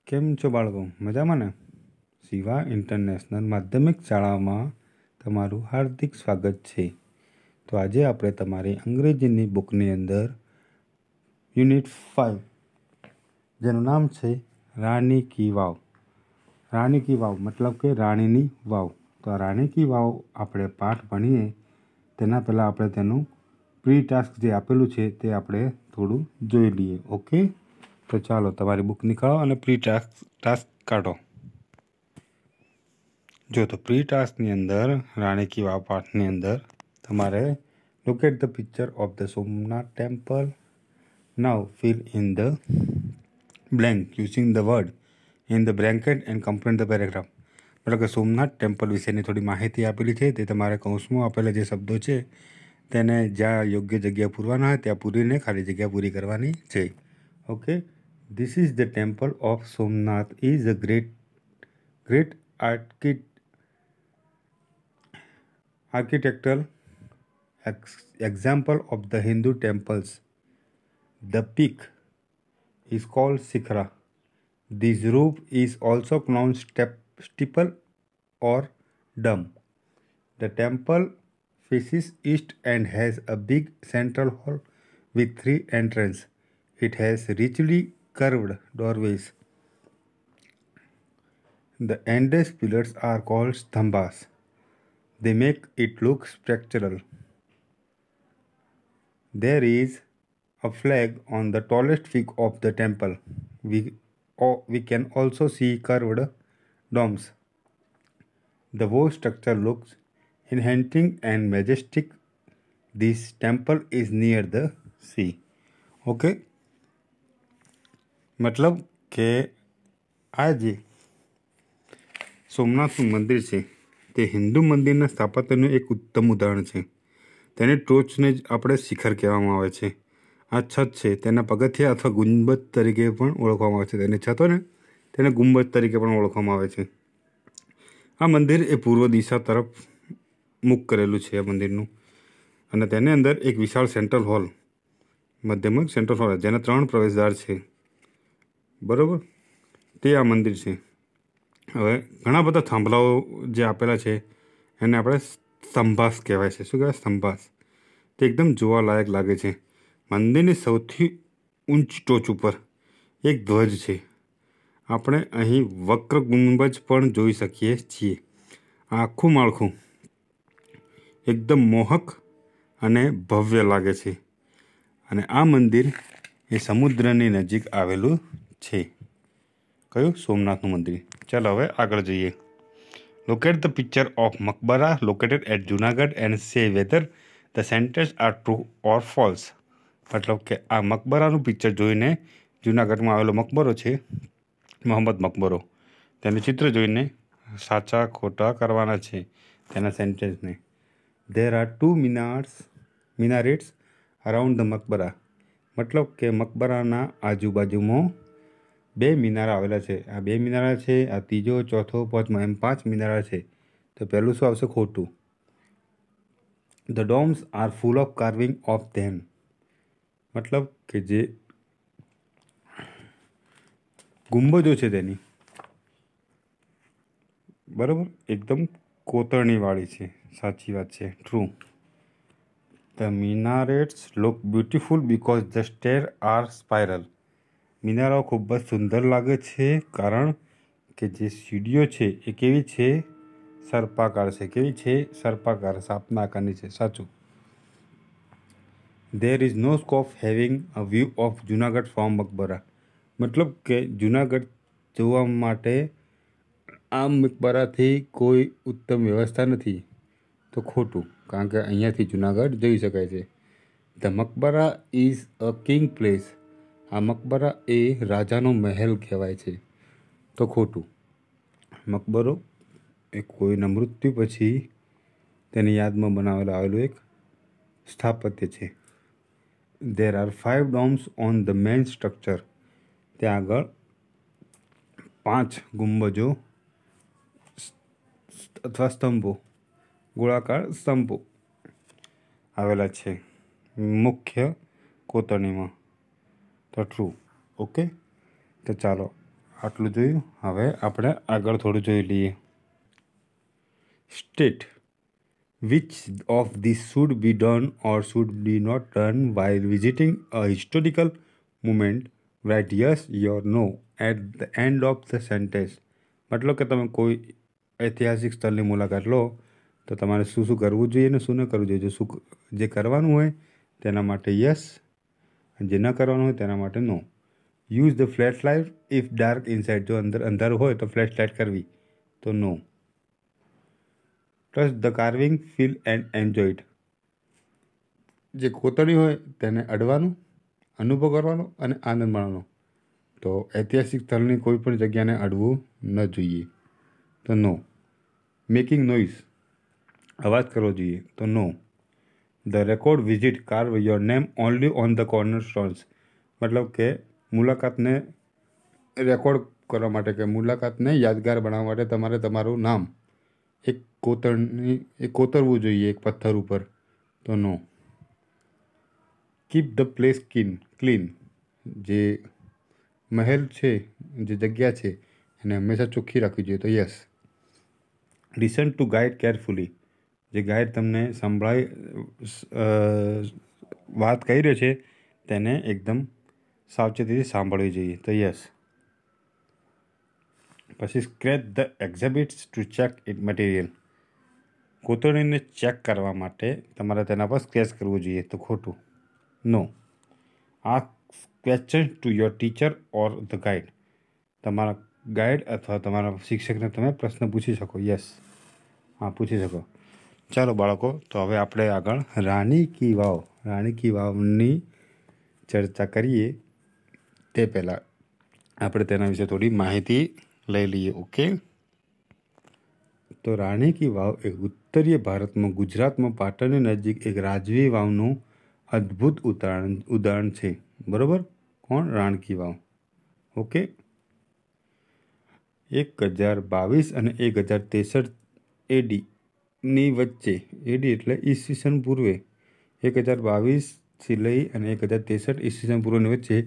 કેમ છો બાળકો? મજામાં ને? શિવા ઇન્ટરનેશનલ માધ્યમિક શાળામાં તમારું હાર્દિક સ્વાગત છે. તો આજે આપણે તમારી અંગ્રેજીની બુકની અંદર યુનિટ 5 જેનું નામ છે રાણી કી વાવ. રાણી કી વાવ મતલબ કે રાણીની વાવ. તો આ રાણી કી વાવ આપણે પાઠ ભણીએ તેના પહેલાં આપણે તેનું પ્રી ટાસ્ક જે આપેલું છે તે આપણે થોડું જોઈ લઈએ. ઓકે, તો ચાલો તમારી બુક નીકાળો અને પ્રી ટાસ્ક કાઢો. જો તો પ્રી ટાસ્કની અંદર રાણી કી વાવ પાઠની અંદર તમારે look at the picture of the Somnath temple. Now fill in the blank using the word in the bracket and complete the paragraph. મતલબ કે સોમનાથ ટેમ્પલ વિશેની થોડી માહિતી આપેલી છે, તે તમારે કૌંસમાં આપેલા જે શબ્દો છે તેને જ્યાં યોગ્ય જગ્યા પૂરવાના હોય ત્યાં પૂરીને ખાલી જગ્યા પૂરી કરવાની છે. Okay, this is the temple of Somnath is a great architectural example of the Hindu temples. The peak is called Shikhara. This roof is also pronounced steeple or dome. The temple faces east and has a big central hall with 3 entrances. It has richly carved doorways. The endless pillars are called stambhas. They make it look spectral. There is a flag on the tallest peak of the temple. We can also see carved domes. The whole structure looks enchanting and majestic. This temple is near the sea. Okay, मतलब કે આ જે સોમનાથનું મંદિર છે તે હિન્દુ મંદિરના સ્થાપત્યનું એક ઉત્તમ ઉદાહરણ છે. તેની ટોચને જ આપણે શિખર કહેવામાં આવે છે. આ છત છે તેના પગથિયા અથવા ગુંબજ તરીકે પણ ઓળખવામાં આવે છે. તેની છતોને તેને ગુંબજ તરીકે પણ ઓળખવામાં આવે છે. આ મંદિર એ પૂર્વ દિશા તરફ મુખ કરેલું છે આ મંદિરનું, અને તેની અંદર એક વિશાળ સેન્ટ્રલ હોલ, મધ્યમાં સેન્ટ્રલ હોલ જેના 3 પ્રવેશદ્વાર છે. બરાબર, તે આ મંદિર છે. હવે ઘણા બધા થાંભલાઓ જે આપેલા છે એને આપણે સ્તંભાસ કહેવાય છે. શું કહેવાય? સ્તંભાસ. તે એકદમ જોવાલાયક લાગે છે. મંદિરની સૌથી ઊંચી ટોચ ઉપર એક ધ્વજ છે. આપણે અહીં વક્ર ગુંબજ પણ જોઈ શકીએ છીએ. આખું માળખું એકદમ મોહક અને ભવ્ય લાગે છે, અને આ મંદિર એ સમુદ્રની નજીક આવેલું છે. કયું? સોમનાથનું મંદિર. ચાલો હવે આગળ જઈએ. Look at the picture of Maqbara located at Junagadh and say whether the sentence are true or false. મતલબ કે આ મકબરાનું પિક્ચર જોઈને, જુનાગઢમાં આવેલો મકબરો છે મોહમ્મદ મકબરો, તેનું ચિત્ર જોઈને સાચા ખોટા કરવાના છે તેના સેન્ટેન્સને. There are 2 minarets around the મકબરા. મતલબ કે મકબરાના આજુબાજુમાં 2 મિનારા આવેલા છે. આ 2 મિનારા છે, આ ત્રીજો, ચોથો, પાંચમો, એમ 5 મિનારા છે. તો પહેલું શું આવશે? ખોટું. The domes are full of carving of them. મતલબ કે જે ગુંબજો છે તેની, બરાબર, એકદમ કોતરણીવાળી છે. સાચી વાત છે, true. The minarets look beautiful because the stairs are spiral. મિનારાઓ ખૂબ જ સુંદર લાગે છે કારણ કે જે સીડીઓ છે એ કેવી છે? સર્પાકાર છે. કેવી છે? સર્પાકાર, સાપના આકારની છે. સાચું. There is no scope having a view of Junagadh from મકબરા. મતલબ કે જુનાગઢ જોવા માટે આ મકબરાથી કોઈ ઉત્તમ વ્યવસ્થા નથી. તો ખોટું, કારણ કે અહીંયાથી જુનાગઢ જોઈ શકાય છે. The Maqbara is a king place. આ મકબરા એ રાજાનો મહેલ કહેવાય છે. તો ખોટું. મકબરો એ કોઈના મૃત્યુ પછી તેની યાદમાં આવેલું એક સ્થાપત્ય છે. There are 5 domes on the main structure. ત્યાં આગળ 5 ગુંબજો અથવા સ્તંભો, ગોળાકાર સ્તંભો આવેલા છે મુખ્ય કોતરણીમાં. તો ટ્રુ. ઓકે, તો ચાલો આટલું જોયું. હવે આપણે આગળ થોડું જોઈ લઈએ. State which of these should be done or should be not done while visiting a historical moment. Write yes or no at the end of the sentence. મતલબ કે તમે કોઈ ઐતિહાસિક સ્થળની મુલાકાત લો તો તમારે શું શું કરવું જોઈએ ને શું ન કરવું જોઈએ. જે કરવાનું હોય તેના માટે યસ, જે ન કરવાનું હોય તેના માટે no. Use the flash light if dark inside. જો અંદર અંધારું હોય તો ફ્લેશ લાઇટ કરવી તો no. Touch the carving, feel and enjoy it. જે કોતરણી હોય તેને અડવાનું, અનુભવ કરવાનો અને આનંદ માણવાનો. તો ઐતિહાસિક સ્થળની કોઈ પણ જગ્યાને અડવું ન જોઈએ તો નો. મેકિંગ નોઇઝ, અવાજ કરવો જોઈએ તો no. The record visit carve your name only on the corner stones. મતલબ કે મુલાકાતને રેકોર્ડ કરવા માટે કે મુલાકાતને યાદગાર બનાવવા માટે તમારે તમારું નામ એક કોતરવું જોઈએ એક પથ્થર ઉપર તો no. Keep the place clean. જે મહેલ છે, જે જગ્યા છે એને હંમેશા ચોખ્ખી રાખવી જોઈએ તો yes. Listen to guide carefully. જે ગાઈડ તમને વાત કહી રહ્યો છે તેને એકદમ સાવચેતીથી સાંભળવી જોઈએ તો યસ. પછી scratch the exhibits to check it material. કોતરણીને ચેક કરવા માટે તમારે તેના પર સ્ક્રેચ કરવું જોઈએ તો ખોટું, no. Ask question to your teacher or the guide. તમારા ગાઈડ અથવા તમારા શિક્ષકને તમે પ્રશ્ન પૂછી શકો, યસ, હા પૂછી શકો. ચાલો બાળકો, તો હવે આપણે આગળ રાણી કી વાવ. રાણી કી વાવની ચર્ચા કરીએ તે પહેલાં આપણે તેના વિશે થોડી માહિતી લઈ લઈએ. ઓકે, તો રાણી કી વાવ એ ઉત્તરીય ભારતમાં ગુજરાતમાં પાટણની નજીક એક રાજવી વાવનું અદ્ભુત ઉદાહરણ છે. બરાબર, કોણ? રાણી કી વાવ. ઓકે, 1022 અને 1063 ADની વચ્ચે, એડી એટલે ઈસવીસન પૂર્વે, 1022થી લઈ અને 1063 ઈસવીસન પૂર્વની વચ્ચે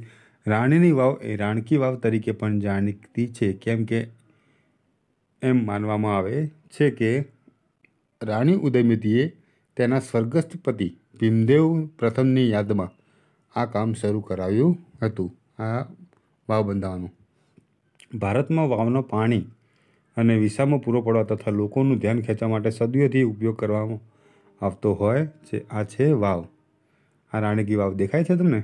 રાણીની વાવ એ રાણકી વાવ તરીકે પણ જાણીતી છે. કેમ કે એમ માનવામાં આવે છે કે રાણી ઉદયમતીએ તેના સ્વર્ગસ્થ પતિ ભીમદેવ પ્રથમની યાદમાં આ કામ શરૂ કરાવ્યું હતું, આ વાવ બંધાવવાનું. ભારતમાં વાવનો પાણી અને વિસામો પૂરો પાડવા તથા લોકોનું ધ્યાન ખેંચવા માટે સદીઓથી ઉપયોગ કરવામાં આવતો હોય છે. આ છે વાવ. આ રાણી કી વાવ દેખાય છે તમને?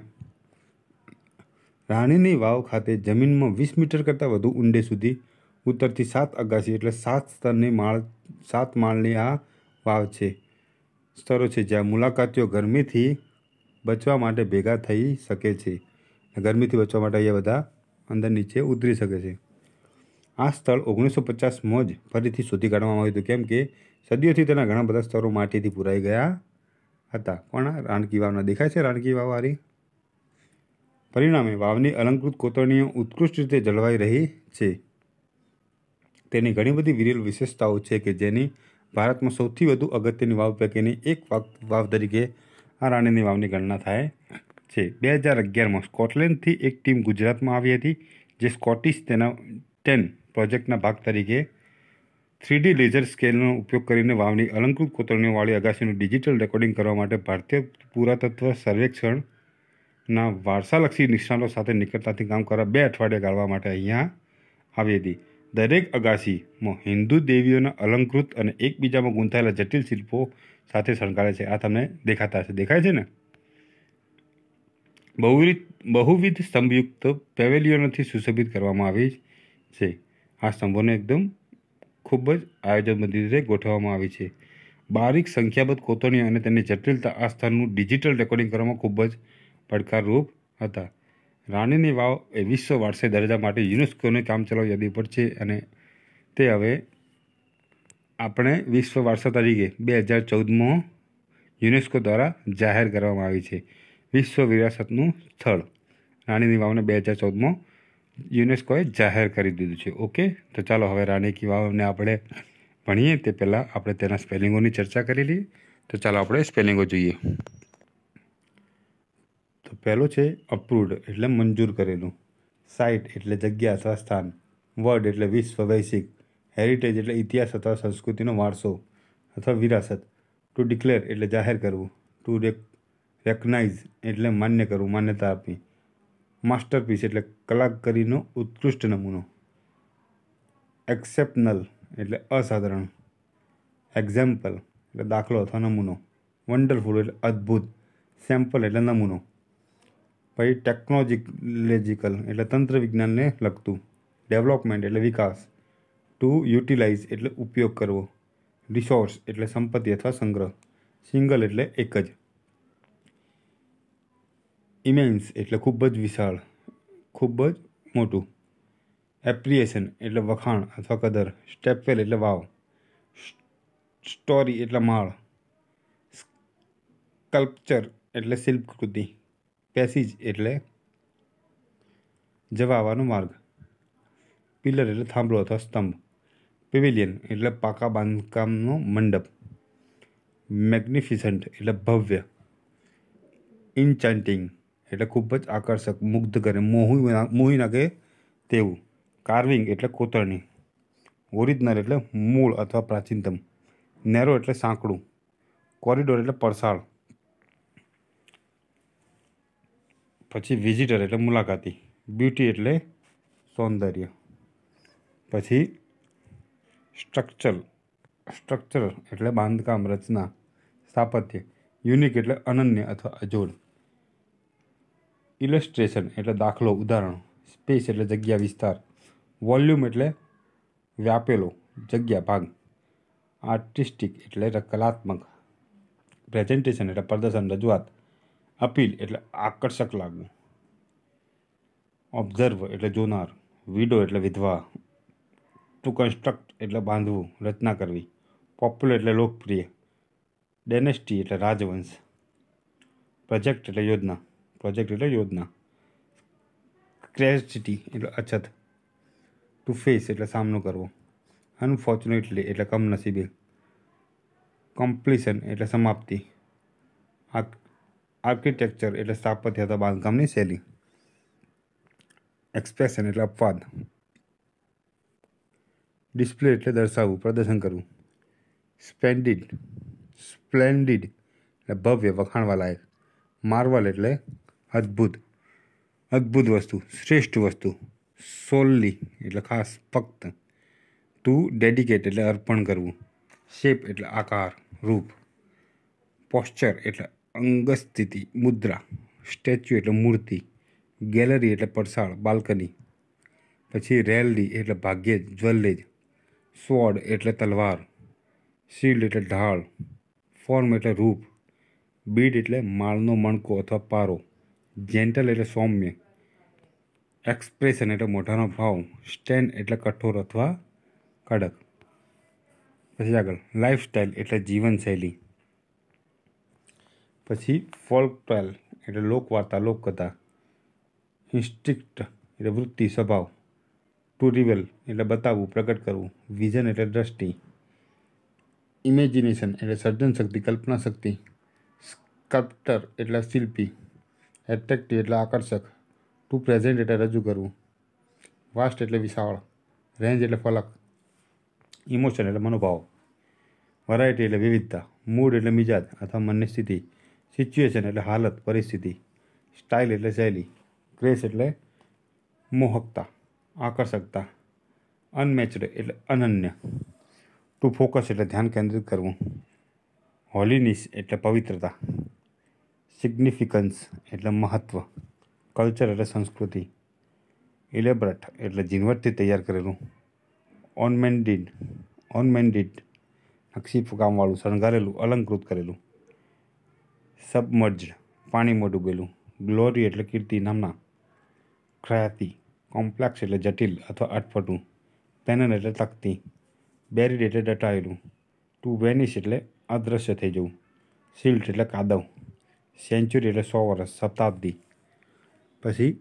રાણીની વાવ ખાતે જમીનમાં 20 મીટર કરતાં વધુ ઊંડે સુધી ઉત્તરથી 7 અગાસી એટલે 7 માળની આ વાવ છે. સ્થળો છે જ્યાં મુલાકાતીઓ ગરમીથી બચવા માટે ભેગા થઈ શકે છે. ગરમીથી બચવા માટે અહીંયા બધા અંદર નીચે ઉતરી શકે છે. આ સ્થળ 1950માં જ ફરીથી શોધી કાઢવામાં આવ્યું હતું. કેમ કે સદીઓથી તેના ઘણા બધા સ્થળો માટીથી પુરાઈ ગયા હતા. પણ રાણકી વાવના દેખાય છે રાણકી વાવ વાળી. પરિણામે વાવની અલંકૃત કોતરણીઓ ઉત્કૃષ્ટ રીતે જળવાઈ રહી છે. તેની ઘણી બધી વિરલ વિશેષતાઓ છે કે જેની ભારતમાં સૌથી વધુ અગત્યની વાવ પૈકીની એક વાવ તરીકે આ રાણીની વાવની ગણના થાય છે. 2011માં સ્કોટલેન્ડથી એક ટીમ ગુજરાતમાં આવી હતી જે સ્કોટિશ તેના 10 પ્રોજેક્ટના ભાગ તરીકે 3D લેઝર સ્કેલનો ઉપયોગ કરીને વાવની અલંકૃત કોતરણીઓવાળી અગાસીનું ડિજિટલ રેકોર્ડિંગ કરવા માટે ભારતીય પુરાતત્વ સર્વેક્ષણના વારસાલક્ષી નિષ્ણાતો સાથે નિકટતાથી કામ કરવા 2 અઠવાડિયા ગાળવા માટે અહીંયા આવી હતી. દરેક અગાસીમાં હિન્દુ દેવીઓના અલંકૃત અને એકબીજામાં ગૂંથાયેલા જટિલ શિલ્પો સાથે શણગારે છે. આ તમને દેખાતા હશે, દેખાય છે ને? બહુવિધ સ્તંભયુક્ત પેવેલિયનોથી સુશોભિત કરવામાં આવી છે. આ સ્તંભોને એકદમ ખૂબ જ આયોજનબદ્ધ રીતે ગોઠવવામાં આવી છે. બારીક સંખ્યાબદ્ધ કોતરણીઓ અને તેની જટિલતા આ સ્થળનું ડિજિટલ રેકોર્ડિંગ કરવામાં ખૂબ જ પડકારરૂપ હતા. રાણીની વાવ એ વિશ્વ વારસાઈ દરજ્જા માટે યુનેસ્કોની કામચલાઉ યાદી પર છે અને તે હવે આપણે વિશ્વ વારસા તરીકે 2014માં યુનેસ્કો દ્વારા જાહેર કરવામાં આવી છે. વિશ્વ વિરાસતનું સ્થળ રાણીની વાવને 2014માં યુનેસ્કોએ જાહેર કરી દીધું છે. ઓકે, તો ચાલો હવે રાણી કી વાવને આપણે ભણીએ તે પહેલાં આપણે તેના સ્પેલિંગોની ચર્ચા કરી લઈએ. તો ચાલો આપણે સ્પેલિંગો જોઈએ. તો પહેલો છે અપ્રૂવડ એટલે મંજૂર કરેલું. સાઇટ એટલે જગ્યા અથવા સ્થાન. વર્ડ એટલે વિશ્વ વૈશ્વિક, હેરિટેજ એટલે ઇતિહાસ અથવા સંસ્કૃતિનો વારસો અથવા વિરાસત, ટુ ડિક્લેર એટલે જાહેર કરવું, ટુ રેકગ્નાઇઝ એટલે માન્ય કરવું, માન્યતા આપવી, માસ્ટરપીસ એટલે કલાકારીનો ઉત્કૃષ્ટ નમૂનો, એક્સેપ્શનલ એટલે અસાધારણ, એક્ઝામ્પલ એટલે દાખલો અથવા નમૂનો, વન્ડરફુલ એટલે અદ્ભુત, સેમ્પલ એટલે નમૂનો. પછી ટેકનોલોજીકલ એટલે તંત્ર વિજ્ઞાનને લગતું, ડેવલપમેન્ટ એટલે વિકાસ, ટુ યુટિલાઇઝ એટલે ઉપયોગ કરવો, રિસોર્સ એટલે સંપત્તિ અથવા સંગ્રહ, સિંગલ એટલે એક જ, ઇમેન્સ એટલે ખૂબ જ વિશાળ, ખૂબ જ મોટું, એપ્રિએશન એટલે વખાણ અથવા કદર, સ્ટેપવેલ એટલે વાવ, સ્ટોરી એટલે માળ, સ્કલ્પચર એટલે શિલ્પકૃતિ, પેસીજ એટલે જવા આવવાનો માર્ગ, પિલર એટલે થાંભલો અથવા સ્તંભ, પેવિલિયન એટલે પાકા બાંધકામનો મંડપ, મેગ્નિફિસન્ટ એટલે ભવ્ય, ઇન્ચાન્ટિંગ એટલે ખૂબ જ આકર્ષક, મુગ્ધ કરે, મોહી નાખે તેવું, કાર્વિંગ એટલે કોતરણી, ઓરિજિનલ એટલે મૂળ અથવા પ્રાચીનતમ, નેરો એટલે સાંકડું, કોરિડોર એટલે પડસાળ, પછી વિઝિટર એટલે મુલાકાતી, બ્યુટી એટલે સૌંદર્ય. પછી સ્ટ્રક્ચર એટલે બાંધકામ, રચના, સ્થાપત્ય, યુનિક એટલે અનન્ય અથવા અજોડ, ઇલસ્ટ્રેશન એટલે દાખલો, ઉદાહરણ, સ્પેસ એટલે જગ્યા, વિસ્તાર, વોલ્યુમ એટલે વ્યાપેલો, જગ્યા, ભાગ, આર્ટિસ્ટિક એટલે કલાત્મક, પ્રેઝન્ટેશન એટલે પ્રદર્શન, રજૂઆત, અપીલ એટલે આકર્ષક લાગવું, ઓબ્ઝર્વ એટલે જોનાર, વિડો એટલે વિધવા, ટુ કન્સ્ટ્રક્ટ એટલે બાંધવું, રચના કરવી, પોપ્યુલર એટલે લોકપ્રિય, ડેનેસ્ટી એટલે રાજવંશ, પ્રોજેક્ટ એટલે યોજના, સ્ક્રેસિટી એટલે અછત, ટુ ફેસ એટલે સામનો કરવો, અનફોર્ચ્યુનેટલી એટલે કમનસીબે, કમ્પ્લીશન એટલે સમાપ્તિ, આર્કિટેક્ચર એટલે સ્થાપત્ય અથવા બાંધકામની શૈલી, એક્સપ્રેશન એટલે અપવાદ, ડિસ્પ્લે એટલે દર્શાવવું, પ્રદર્શન કરવું, સ્પ્લેન્ડિડ એટલે ભવ્ય, વખાણવા લાયક, માર્વલ એટલે અદ્ભુત વસ્તુ, શ્રેષ્ઠ વસ્તુ, સોલ્લી એટલે ખાસ, ફક્ત, ટુ ડેડિકેટ એટલે અર્પણ કરવું, શેપ એટલે આકાર, રૂપ, પોસ્ચર એટલે અંગસ્થિતિ, મુદ્રા, સ્ટેચ્યુ એટલે મૂર્તિ, ગેલેરી એટલે પડસાળ, બાલ્કની. પછી રેલડી એટલે ભાગ્યે જ, જ્વલ્લે જ, સ્વોર્ડ એટલે તલવાર, શિલ્ડ એટલે ઢાળ, ફોર્મ એટલે રૂપ, બીડ એટલે માળનો મણકો અથવા પારો, જેન્ટલ એટલે સૌમ્ય, એક્સપ્રેશન એટલે મોઢાનો ભાવ, સ્ટેન્ડ એટલે કઠોર અથવા કડક. પછી આગળ લાઈફસ્ટાઈલ એટલે જીવનશૈલી. પછી ફોલ્કટેલ એટલે લોકવાર્તા, લોકકથા, ઇન્સ્ટિક્ટ એટલે વૃત્તિ, સ્વભાવ, ટુ રિવેલ એટલે બતાવવું, પ્રગટ કરવું, વિઝન એટલે દ્રષ્ટિ, ઇમેજિનેશન એટલે સર્જન શક્તિ, કલ્પના શક્તિ, સ્કલ્પ્ટર એટલે શિલ્પી, એટ્રેક્ટિવ એટલે આકર્ષક, ટુ પ્રેઝન્ટ એટલે રજૂ કરવું, વાસ્ટ એટલે વિશાળ, રેન્જ એટલે ફલક, ઇમોશન એટલે મનોભાવ, વરાયટી એટલે વિવિધતા, મૂડ એટલે મિજાજ અથવા મનની સ્થિતિ, સિચ્યુએશન એટલે હાલત, પરિસ્થિતિ, સ્ટાઇલ એટલે શૈલી, ગ્રેસ એટલે મોહકતા, આકર્ષકતા, અનમેચ્ડ એટલે અનન્ય, ટુ ફોકસ એટલે ધ્યાન કેન્દ્રિત કરવું, હોલીનેસ એટલે પવિત્રતા, સિગ્નિફિકન્સ એટલે મહત્વ, કલ્ચર એટલે સંસ્કૃતિ, ઇલેબરેટ એટલે ઝીણવટથી તૈયાર કરેલું, ઓર્નમેન્ટેડ નકશીકામવાળું, શણગારેલું, અલંકૃત કરેલું, સબમર્જ્ડ પાણીમાં ડૂબેલું, ગ્લોરી એટલે કીર્તિ, નામના, ખ્યાતિ, કોમ્પ્લેક્સ એટલે જટિલ અથવા અટપટું, પેનલ એટલે તકતી, બેરીડ એટલે દટાયેલું, ટુ વેનિશ એટલે અદૃશ્ય થઈ જવું, સિલ્ટ એટલે કાદવ, સેન્ચુરી એટલે 100 વર્ષ, શતાબ્દી. પછી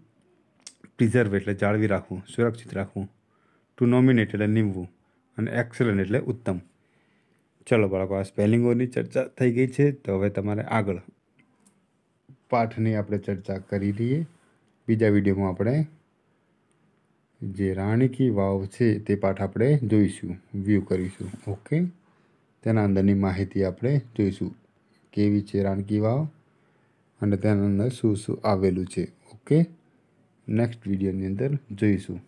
પ્રિઝર્વ એટલે જાળવી રાખવું, સુરક્ષિત રાખવું, ટુ નોમિનેટ એટલે નીમવું, અને એક્સલન્ટ એટલે ઉત્તમ. ચલો બાળકો, આ સ્પેલિંગોની ચર્ચા થઈ ગઈ છે. તો હવે તમારે આગળ પાઠની આપણે ચર્ચા કરી લઈએ. બીજા વિડીયોમાં આપણે જે રાણી કી વાવ છે તે પાઠ આપણે જોઈશું, વ્યૂ કરીશું. ઓકે, તેના અંદરની માહિતી આપણે જોઈશું, કેવી છે રાણી કી વાવ અને તેના અંદર શું શું આવેલું છે. ઓકે, નેક્સ્ટ વિડીયોની અંદર જોઈશું.